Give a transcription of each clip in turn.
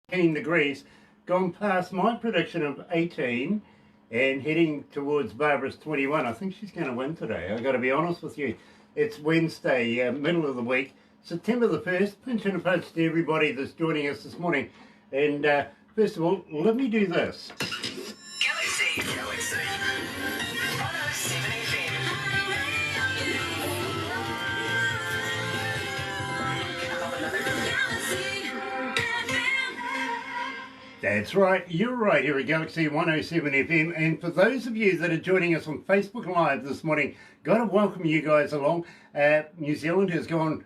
18 degrees, gone past my prediction of 18 and heading towards Barbara's 21. I think she's going to win today. I've got to be honest with you. It's Wednesday, middle of the week, September the 1st. Pinch and a punch to everybody that's joining us this morning. And first of all, let me do this. Galaxy 107fm. That's right, you're right here at Galaxy 107 FM, and for those of you that are joining us on Facebook Live this morning, got to welcome you guys along. New Zealand has gone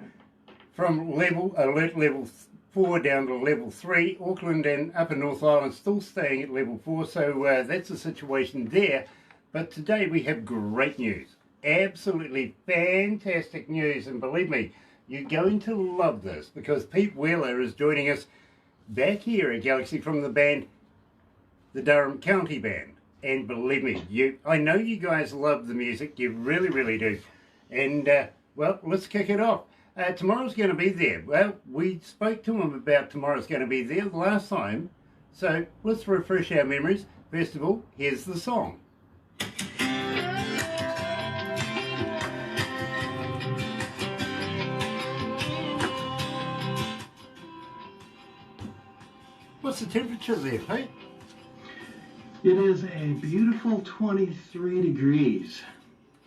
from alert level 4 down to level 3. Auckland and Upper North Island still staying at level 4, so that's the situation there. But today we have great news, absolutely fantastic news, and believe me, you're going to love this because Pete Wheeler is joining us back here at Galaxy from the band, the Durham County Band. And believe me, I know you guys love the music, you really, really do. And, well, let's kick it off. Tomorrow's going to be there. Well, we spoke to him about tomorrow's going to be there last time, so let's refresh our memories. First of all, here's the song. What's the temperature there, Pete? It is a beautiful 23 degrees.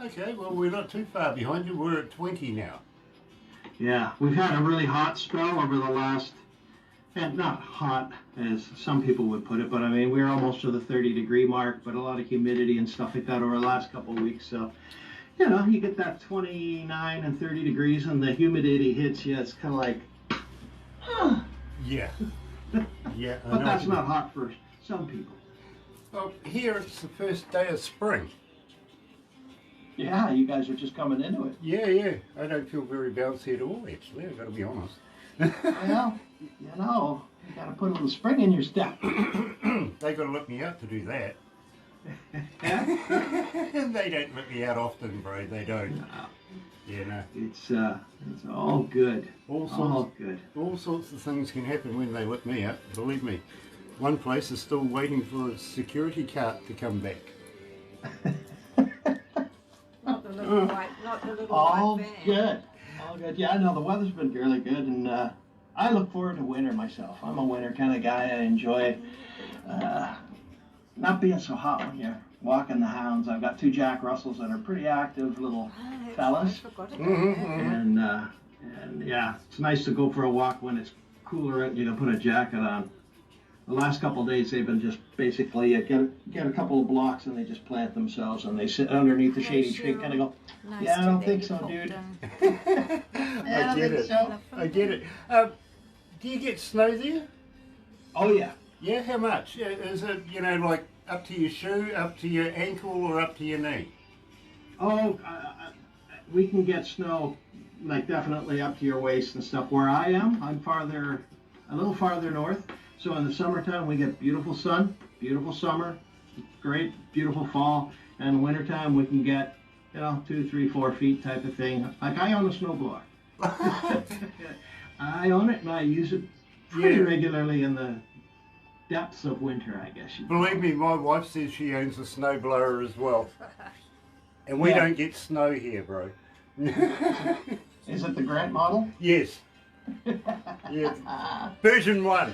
Okay, well, we're not too far behind you. We're at 20 now. Yeah, we've had a really hot spell over the last, and not hot as some people would put it, but I mean, we're almost to the 30-degree mark, but a lot of humidity and stuff like that over the last couple of weeks. So, you know, you get that 29 and 30 degrees and the humidity hits you, it's kind of like, Yeah. Yeah, but that's not hot for some people. Well, here it's the first day of spring. Yeah, you guys are just coming into it. Yeah. I don't feel very bouncy at all, actually. I've got to be honest. Well, you know, you got to put a little spring in your step. They got to let me out to do that. They don't let me out often, bro. They don't. No. Yeah, no. It's all good. All good. All sorts of things can happen when they let me out. Believe me. One place is still waiting for a security cart to come back. Not the little white All van. good. All good. Yeah, I know the weather's been really good, and I look forward to winter myself. I'm a winter kind of guy. I enjoy not being so hot when you're walking the hounds. I've got 2 Jack Russells that are pretty active little fellas. And yeah, it's nice to go for a walk when it's cooler out. You can put a jacket on. The last couple of days they've been just basically get a couple of blocks and they just plant themselves and they sit underneath the shady tree, kind of go, yeah, I don't think so, dude. I get it. Do you get snow there? Oh yeah. Yeah, how much? Is it, like up to your shoe, up to your ankle, or up to your knee? Oh, we can get snow, like definitely up to your waist and stuff. Where I am, I'm a little farther north. So in the summertime, we get beautiful sun, beautiful summer, great, beautiful fall. And wintertime, we can get, 2, 3, 4 feet type of thing. Like I own a snowblower. I own it and I use it pretty regularly in the depths of winter, I guess. Believe me, my wife says she owns a snowblower as well. And we don't get snow here, bro. Is it the Grant model? Yes. Yes. Version 1.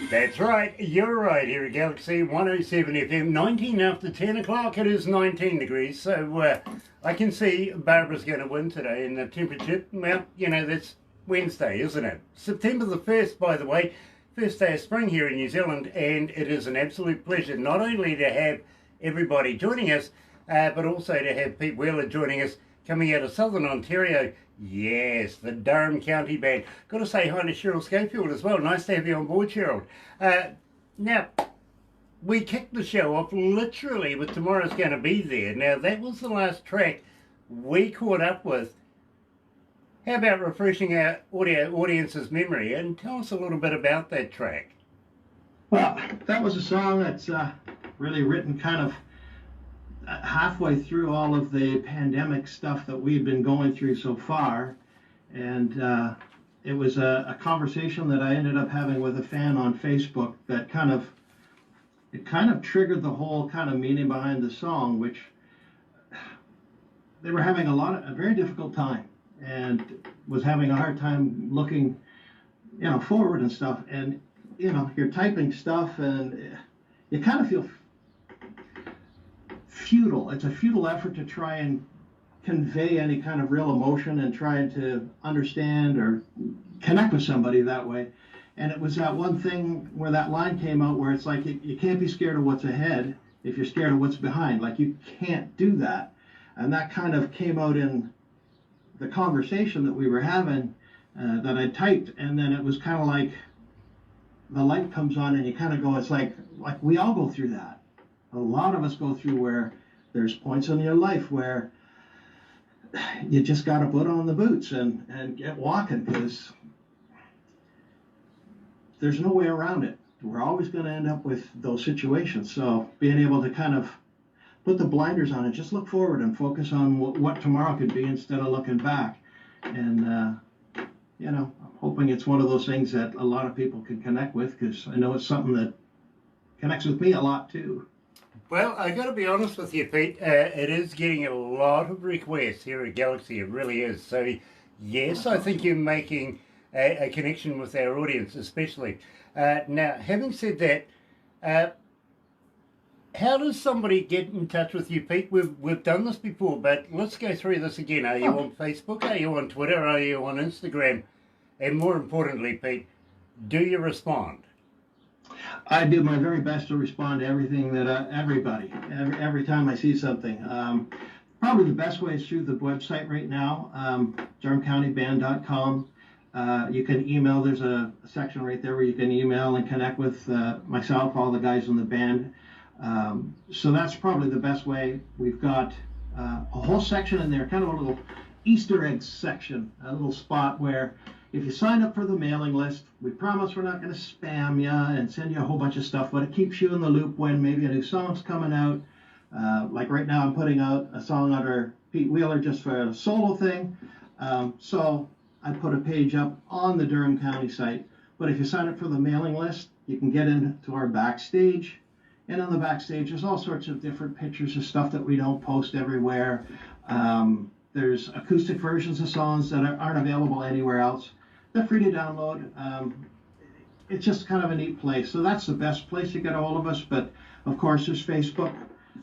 That's right, you're right here at Galaxy 107 FM, 19 after 10 o'clock, it is 19 degrees, so I can see Barbara's going to win today, and the temperature, well, that's Wednesday, isn't it? September the 1st, by the way, first day of spring here in New Zealand, and it is an absolute pleasure not only to have everybody joining us, but also to have Pete Wheeler joining us coming out of Southern Ontario. Yes, the Durham County Band. Got to say hi to Cheryl Schofield as well. Nice to have you on board, Cheryl. Now, we kicked the show off literally with Tomorrow's Gonna Be There. Now, that was the last track we caught up with. How about refreshing our audience's memory and tell us a little bit about that track? Well, that was a song that's really written kind of halfway through all of the pandemic stuff that we've been going through so far. And it was a conversation that I ended up having with a fan on Facebook that kind of triggered the whole kind of meaning behind the song, which they were having a very difficult time and was having a hard time looking, forward and stuff. And, you're typing stuff and you kind of feel futile. It's a futile effort to try and convey any kind of real emotion and trying to understand or connect with somebody that way. And it was that one thing where that line came out where it's like you can't be scared of what's ahead if you're scared of what's behind. Like, you can't do that. And that kind of came out in the conversation that we were having that I typed. And then it was kind of like the light comes on and you kind of go, it's like we all go through that. A lot of us go through where there's points in your life where you just got to put on the boots and get walking, because there's no way around it. We're always going to end up with those situations. So being able to kind of put the blinders on and just look forward and focus on what tomorrow could be instead of looking back. And, I'm hoping it's one of those things that a lot of people can connect with, because I know it's something that connects with me a lot too. Well, I got to be honest with you, Pete. It is getting a lot of requests here at Galaxy. It really is. So, yes, I think you're making a connection with our audience, especially. Now, having said that, how does somebody get in touch with you, Pete? We've done this before, but let's go through this again. Are you on Facebook? Are you on Twitter? Are you on Instagram? And more importantly, Pete, do you respond? I do my very best to respond to everything that everybody, every time I see something. Probably the best way is through the website right now, durhamcountyband.com. You can email. There's a section right there where you can email and connect with myself, all the guys in the band. So that's probably the best way. We've got a whole section in there, kind of a little Easter egg section, a little spot where if you sign up for the mailing list, we promise we're not going to spam you and send you a whole bunch of stuff, but it keeps you in the loop when maybe a new song's coming out. Like right now, I'm putting out a song under Pete Wheeler just for a solo thing. So I put a page up on the Durham County site. But if you sign up for the mailing list, you can get into our backstage. And on the backstage, there's all sorts of different pictures of stuff that we don't post everywhere. There's acoustic versions of songs that aren't available anywhere else. They're free to download. It's just kind of a neat place. So that's the best place to get a hold of us. But of course, there's Facebook,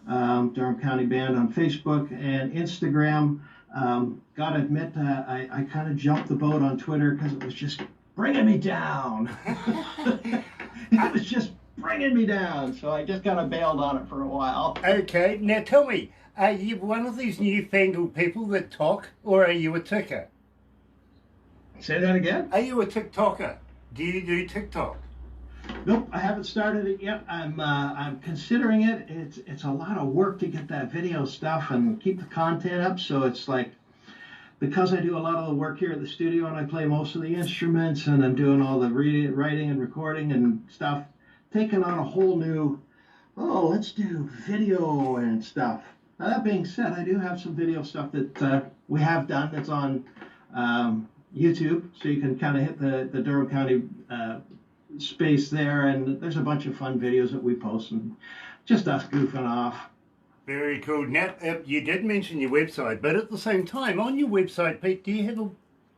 Durham County Band on Facebook and Instagram. Gotta admit, I kind of jumped the boat on Twitter because it was just bringing me down. It was just bringing me down. So I just kind of bailed on it for a while. Okay, now tell me, are you one of these newfangled people that talk, or are you a ticker? Say that again? Are you a TikToker? Do you do TikTok? Nope, I haven't started it yet. I'm considering it. It's a lot of work to get that video stuff and keep the content up. So it's like, because I do a lot of the work here at the studio and I play most of the instruments and I'm doing all the writing and recording and stuff, taking on a whole new, let's do video and stuff. Now, that being said, I do have some video stuff that we have done that's on YouTube, so you can kind of hit the Durham County space there, and there's a bunch of fun videos that we post and just us goofing off. Very cool. Now, you did mention your website, but at the same time, on your website, Pete, do you have a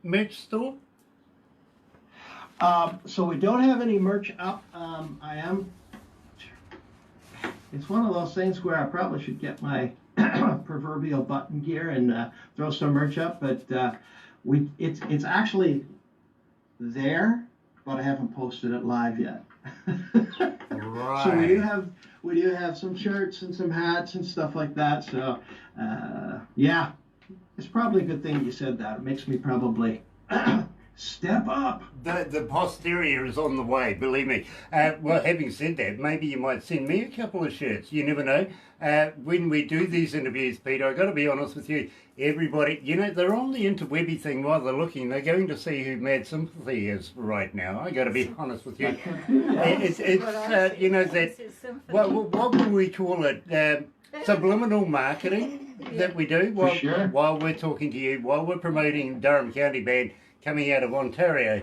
merch store? So we don't have any merch up. It's one of those things where I probably should get my proverbial button gear and throw some merch up, but it's actually there, but I haven't posted it live yet. Right. So we do have some shirts and some hats and stuff like that. So yeah, it's probably a good thing you said that. It makes me probably step up. The posterior is on the way, believe me. Well, having said that, maybe you might send me a couple of shirts. You never know. When we do these interviews, Peter, I've got to be honest with you, everybody, you know, they're on the interwebby thing while they're looking. They're going to see who Mad Sympathy is right now. I've got to be honest with you. It's you know, that, what will we call it? Subliminal marketing that we do while we're talking to you, while we're promoting Durham County Band coming out of Ontario.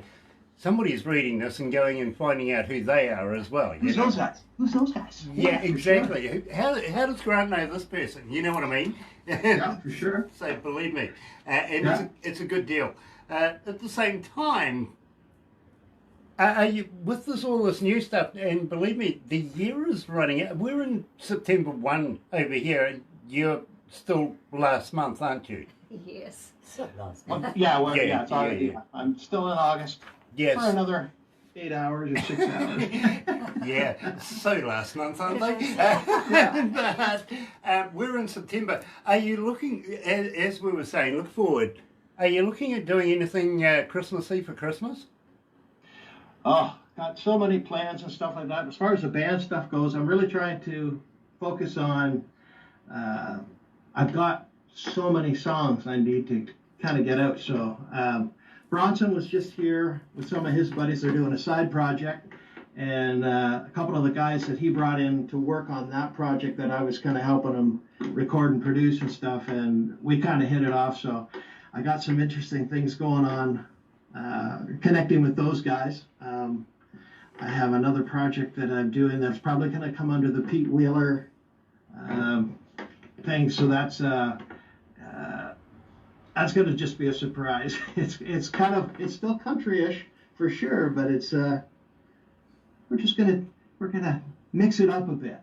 Somebody's reading this and going and finding out who they are as well. Who's those guys? Who's those guys? Yeah, exactly. Sure. How does Grant know this person? You know what I mean? Yeah, for sure. So believe me, and it's a good deal. At the same time, are you with all this new stuff? And believe me, the year is running out. We're in September 1 over here, and you're still last month, aren't you? Yes. It's already. I'm still in August. Yes. For another 8 hours or 6 hours. Yeah, so last month, aren't they? But we're in September. Are you looking, as we were saying, look forward, are you looking at doing anything Christmassy for Christmas? Oh, got so many plans and stuff like that. As far as the band stuff goes, I'm really trying to focus on, I've got so many songs I need to kind of get out. So Bronson was just here with some of his buddies. They're doing a side project, and a couple of the guys that he brought in to work on that project that I was kind of helping him record and produce and stuff, and we kind of hit it off. So I got some interesting things going on connecting with those guys. I have another project that I'm doing that's probably going to come under the Pete Wheeler thing. So that's going to just be a surprise. It's still country-ish for sure, but we're gonna mix it up a bit.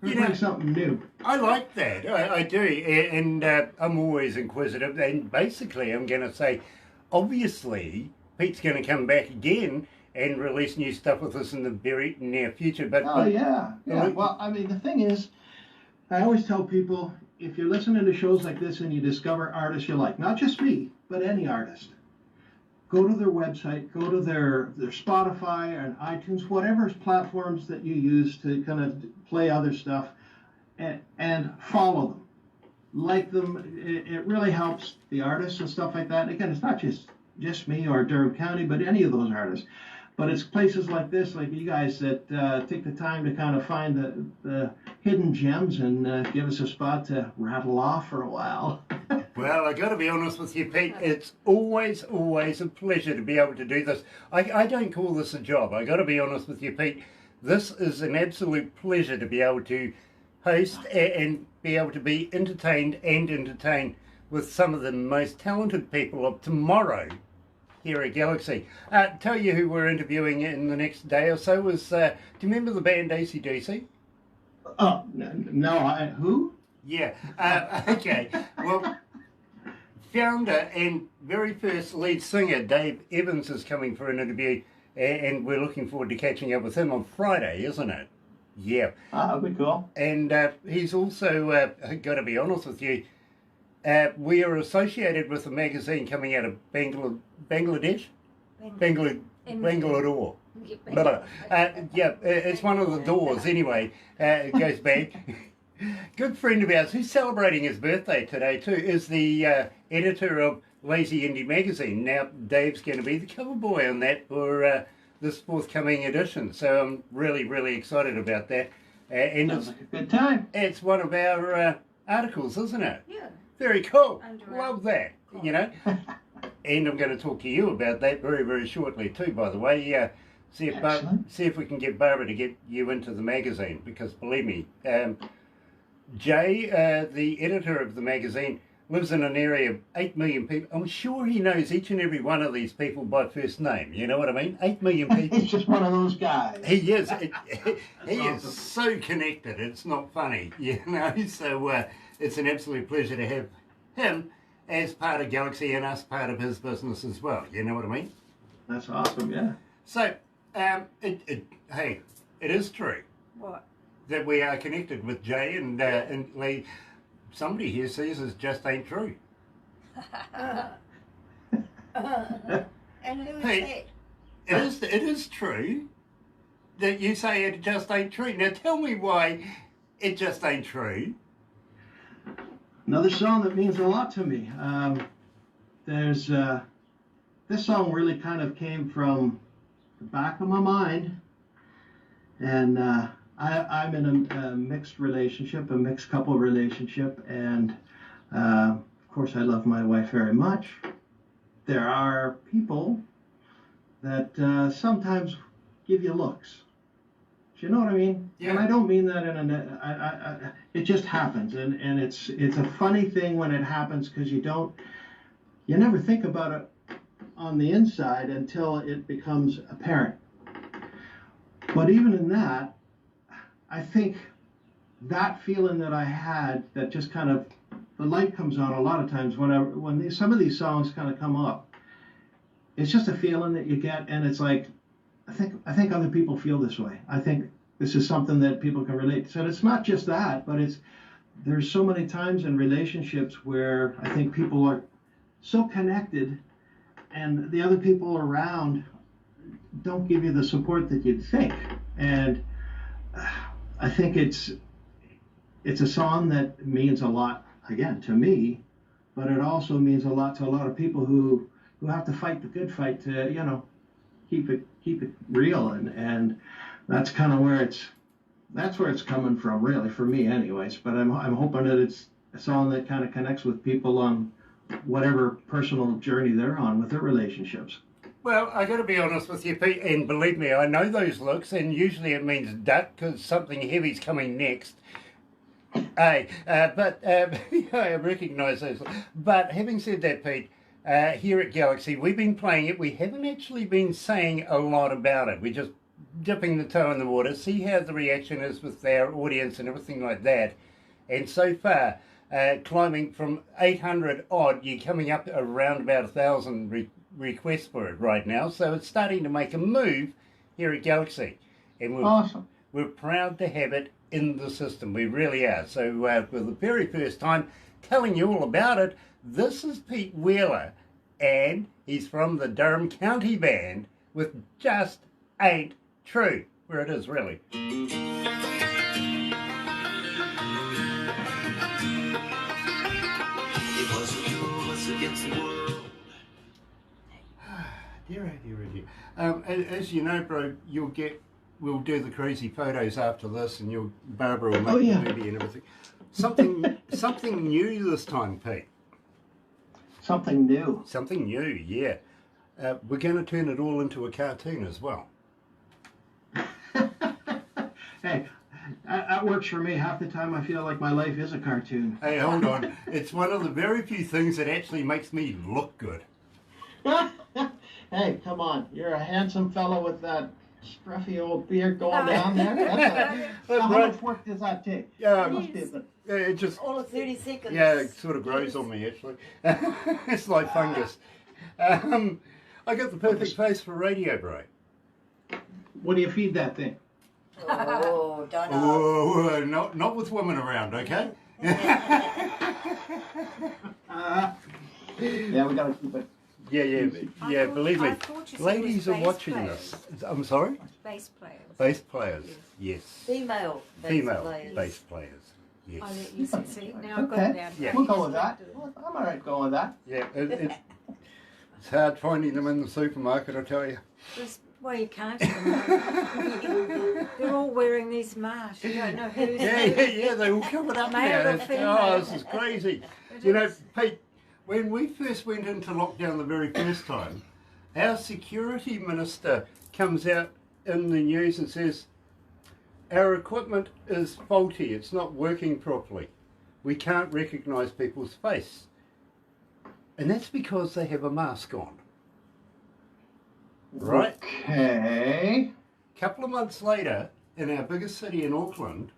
We're doing something new. I like that. I do, and I'm always inquisitive. And basically, I'm going to say, obviously, Pete's going to come back again and release new stuff with us in the very near future. But yeah. Well, I mean, the thing is, I always tell people, if you're listening to shows like this and you discover artists you like, not just me, but any artist, go to their website, go to their Spotify and iTunes, whatever platforms that you use to kind of play other stuff, and follow them. Like them. It really helps the artists and stuff like that. And again, it's not just me or Durham County, but any of those artists. But it's places like this, like you guys, that take the time to kind of find the hidden gems and give us a spot to rattle off for a while. Well, I got to be honest with you, Pete. It's always a pleasure to be able to do this. I don't call this a job. I got to be honest with you, Pete. This is an absolute pleasure to be able to host and be able to be entertained and entertain with some of the most talented people of tomorrow here at Galaxy. Tell you who we're interviewing in the next day or so is, do you remember the band AC/DC? Oh, no, who? Yeah, okay. Well, founder and very first lead singer Dave Evans is coming for an interview, and we're looking forward to catching up with him on Friday, isn't it? Yeah. That'd be cool. And he's also, got to be honest with you, we are associated with a magazine coming out of Bangladesh? Bangalore. Yeah, it's one of the doors anyway. It goes back. Good friend of ours who's celebrating his birthday today too is the editor of Lazy Indie magazine. Now Dave's going to be the cover boy on that for this forthcoming edition. So I'm really excited about that. And sounds like a good time. It's one of our articles, isn't it? Yeah. Very cool. Love that. Cool. You know. And I'm going to talk to you about that very shortly too, by the way. See if we can get Barbara to get you into the magazine, because believe me, Jay, the editor of the magazine, lives in an area of 8 million people. I'm sure he knows each and every one of these people by first name. You know what I mean? 8 million people. He's just one of those guys. He is. He is so connected. It's not funny, you know. So it's an absolute pleasure to have him as part of Galaxy and us part of his business as well. You know what I mean? That's awesome, yeah. So, hey, it is true What? that we are connected with Jay and Lee. Somebody here says it just ain't true. And who is Hey. It is true that you say it just ain't true. Now tell me why it just ain't true. Another song that means a lot to me. There's this song really kind of came from the back of my mind, and I'm in a mixed relationship, a mixed couple relationship, and of course I love my wife very much. There are people that sometimes give you looks. Do you know what I mean? Yeah. And I don't mean that in a. It just happens, and it's a funny thing when it happens because you never think about it on the inside until it becomes apparent. But even in that, I think that feeling that I had, that just kind of the light comes on a lot of times when some of these songs kind of come up. It's just a feeling that you get, and it's like, I think other people feel this way. I think this is something that people can relate to. So it's not just that, but there's so many times in relationships where I think people are so connected, and the other people around don't give you the support that you'd think. And I think it's a song that means a lot, again, to me, but it also means a lot to a lot of people who have to fight the good fight to, keep it real, and that's kind of where it's coming from, really, for me anyways. But I'm hoping that it's a song that kind of connects with people on whatever personal journey they're on with their relationships. Well, I got to be honest with you, Pete, and believe me, I know those looks, and usually it means duck because something heavy's coming next. I recognise those. But having said that, Pete, here at Galaxy, we've been playing it. We haven't actually been saying a lot about it. We're just dipping the toe in the water, see how the reaction is with our audience and everything like that. And so far, climbing from 800 odd, you're coming up around about 1,000 requests for it right now. So it's starting to make a move here at Galaxy. And Awesome. We're proud to have it in the system. We really are. So for the very first time, telling you all about it, this is Pete Wheeler, and he's from the Durham County Band with Just Ain't True, where it is really. It wasn't you, it was against the world. Dear. As you know, bro, we'll do the crazy photos after this, and Barbara will make the movie and everything. Something new this time, Pete. Something new. Something new, yeah. We're going to turn it all into a cartoon as well. Hey, that works for me. Half the time I feel like my life is a cartoon. Hey, hold on. It's one of the very few things that actually makes me look good. Hey, come on. You're a handsome fellow with that scruffy old beard going down there. How much work does that take? Yeah, Must be it just... All of 30 seconds. Yeah, it sort of grows on me, actually. It's like fungus. I got the perfect face for radio, bro. What do you feed that thing? Oh, don't know. Oh, not with women around, okay? Yeah, we gotta keep it. Yeah, believe me. I thought you said it Ladies was are bass watching players. this. I'm sorry? Bass players. Bass players, yes. Female Female bass players, yes. I let you see. Now I've got Okay, it down. Yeah. we'll go with that. I'm all right going with that. Yeah, it's hard finding them in the supermarket, I tell you. Well, you can't. They're all wearing these masks. You don't know who's Yeah, they all covered up Male now. or female. Oh, this is crazy. You know, Pete, when we first went into lockdown the very first time, our security minister comes out in the news and says, our equipment is faulty, it's not working properly. We can't recognise people's face. And that's because they have a mask on. Right? Okay. A couple of months later, in our biggest city in Auckland,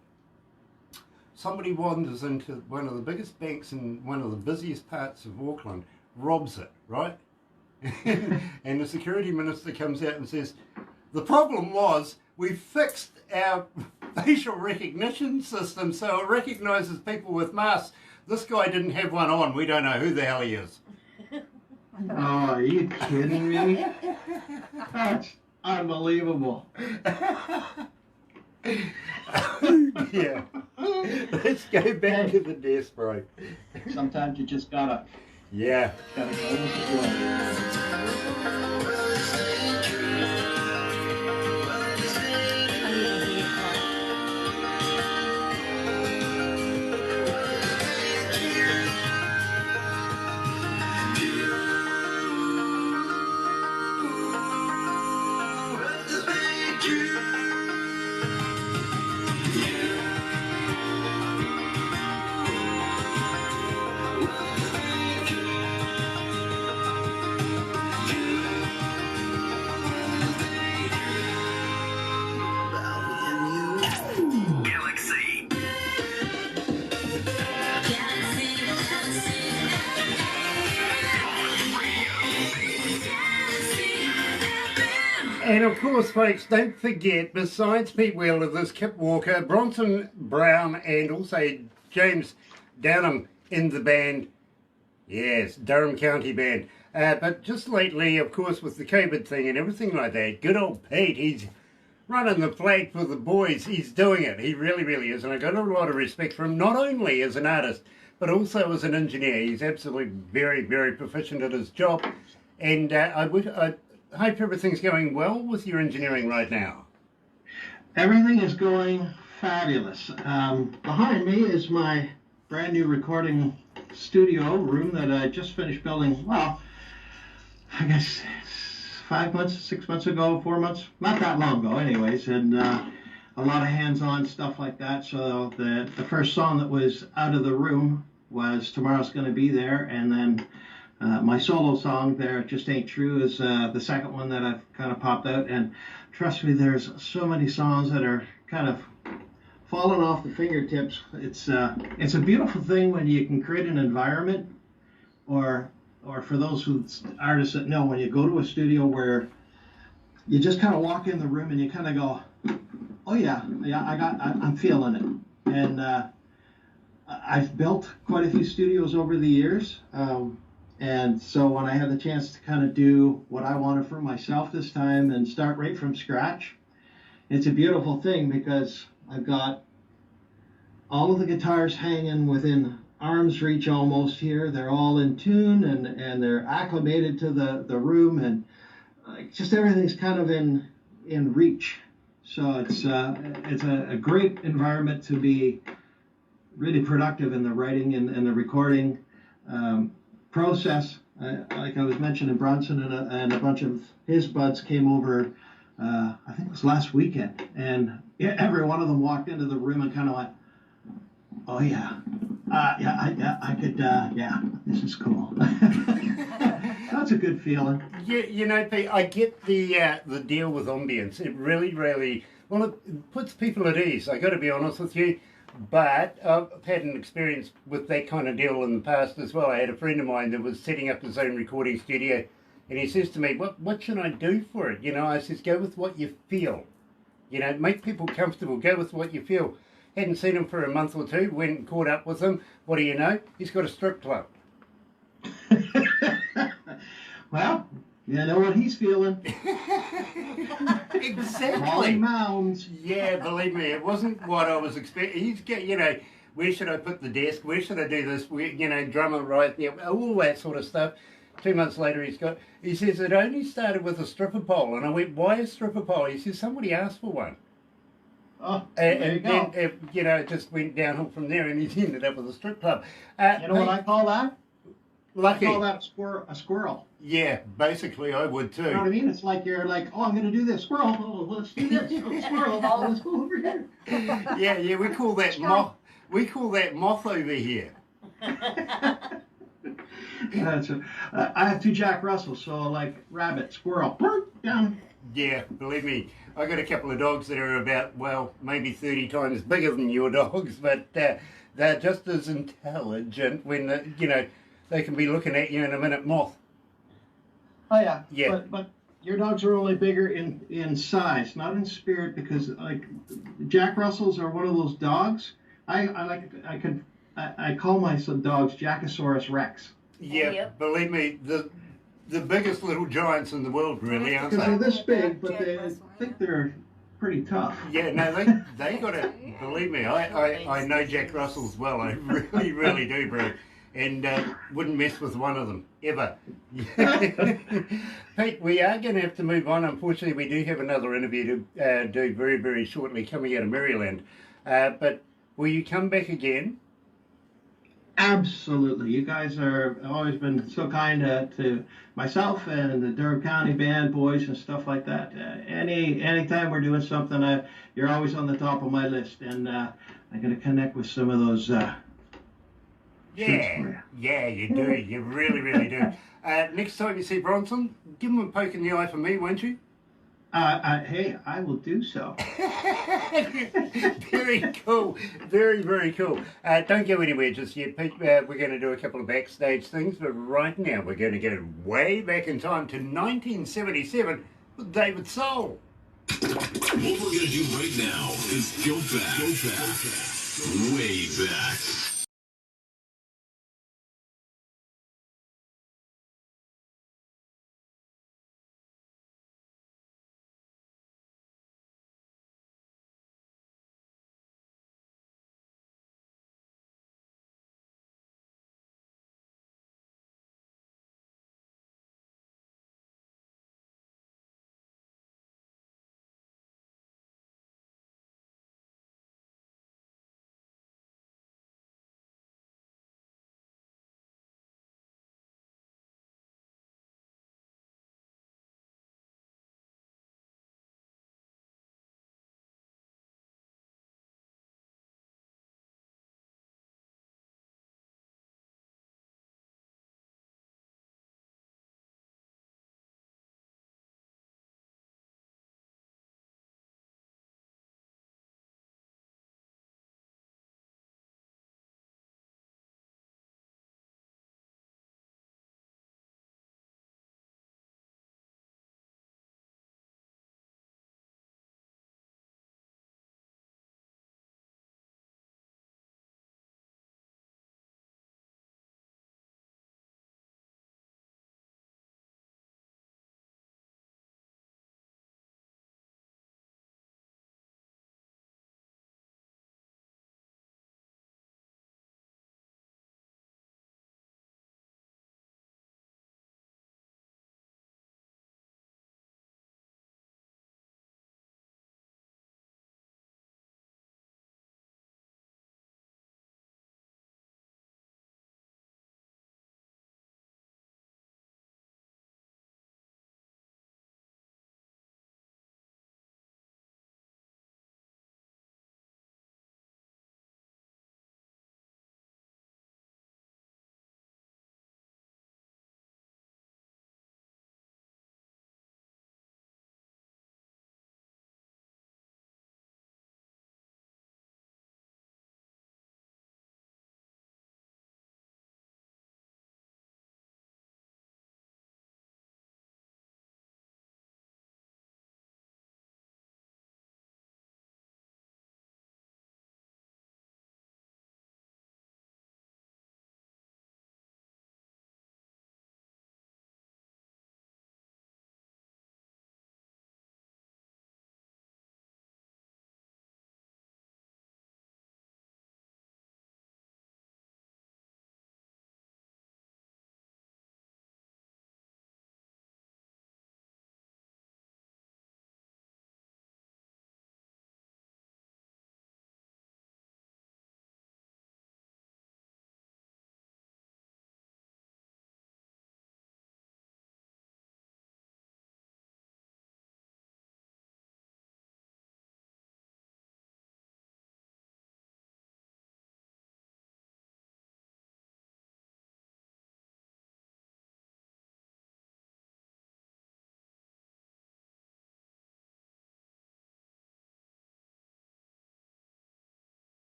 somebody wanders into one of the biggest banks in one of the busiest parts of Auckland, robs it, right? And the security minister comes out and says, the problem was we fixed our facial recognition system so it recognises people with masks. This guy didn't have one on. We don't know who the hell he is. Oh, are you kidding me? That's unbelievable. Yeah. Let's go back to the desk, bro. Sometimes you just gotta Yeah. go with the flow. Galaxy. And of course, folks, don't forget, besides Pete Wheeler, there's Kip Walker, Bronson Brown, and also James Downham in the band. Yes, Durham County Band. But just lately, of course, with the COVID thing and everything like that, good old Pete, he's running the flag for the boys. He's doing it. He really, really is. And I got a lot of respect for him, not only as an artist, but also as an engineer. He's absolutely very, very proficient at his job. And I hope everything's going well with your engineering right now. Everything is going fabulous. Behind me is my brand new recording studio room that I just finished building, well, I guess 5 months, 6 months ago, 4 months, not that long ago anyways, and a lot of hands-on stuff like that. So the first song that was out of the room was Tomorrow's Gonna Be There, and then my solo song there, Just Ain't True, is the second one that I've kind of popped out. And trust me, there's so many songs that are kind of falling off the fingertips. It's a beautiful thing when you can create an environment, or for those artists that know, when you go to a studio where you just kind of walk in the room and you kind of go, oh yeah, I'm feeling it. And I've built quite a few studios over the years. And so when I had the chance to kind of do what I wanted for myself this time and start right from scratch, it's a beautiful thing because I've got all of the guitars hanging within arm's reach almost here. They're all in tune and they're acclimated to the room, and just everything's kind of in reach. So it's a great environment to be really productive in the writing and the recording process. Like I was mentioning, Bronson and a bunch of his buds came over, I think it was last weekend, and every one of them walked into the room and kind of went, oh yeah, I could, this is cool. That's a good feeling. Yeah, you know, Pete, I get the deal with ambience. It really, really, well, it puts people at ease. I got to be honest with you. But I've had an experience with that kind of deal in the past as well. I had a friend of mine that was setting up his own recording studio, and he says to me, what should I do for it? You know, I says, go with what you feel. You know, make people comfortable. Go with what you feel. Hadn't seen him for a month or two, went and caught up with him. What do you know? He's got a strip club. Well, you know what he's feeling. Exactly. Molly Mounds. Yeah, believe me, it wasn't what I was expecting. He's get, you know, where should I put the desk? Where should I do this? Where, you know, drummer, right? You know, all that sort of stuff. 2 months later, he says, it only started with a stripper pole. And I went, why a stripper pole? He says, somebody asked for one. Oh, there you go. Then, you know, it just went downhill from there, and he's ended up with a strip club. You know what I call that? Lucky. I call that a squirrel. Yeah, basically, I would too. You know what I mean? It's like you're like, oh, I'm going to do this. Squirrel. Oh, let's do this. Oh, squirrel. Oh, let's go over here. Yeah, we call that moth. We call that moth over here. I have 2 Jack Russells, so like rabbit, squirrel, down. Yeah, believe me, I got a couple of dogs that are about, well, maybe 30 times bigger than your dogs, but they're just as intelligent when, you know, they can be looking at you in a minute. Moth. Oh yeah. Yeah. But your dogs are only bigger in size, not in spirit, because like Jack Russells are one of those dogs. I call my dogs Jackosaurus Rex. Yeah, Yep. believe me, the biggest little giants in the world, really, aren't Because they're they? this big, but they think they're pretty tough. Yeah, no, they got to, believe me, I know Jack Russells well, I really, really do, bro. And wouldn't mess with one of them, ever. Pete, we are going to have to move on. Unfortunately, we do have another interview to do very, very shortly coming out of Maryland. But will you come back again? Absolutely. You guys are always been so kind to myself and the Durham County Band boys and stuff like that. Anytime we're doing something, you're always on the top of my list, and I'm going to connect with some of those. Yeah, you do. You really, really do. Next time you see Bronson, give him a poke in the eye for me, won't you? Hey, I will do so. Very cool. Very, very cool. Don't go anywhere just yet, Pete. We're going to do a couple of backstage things, but right now we're going to go way back in time to 1977 with David Soul. What we're gonna do right now is go back, way back.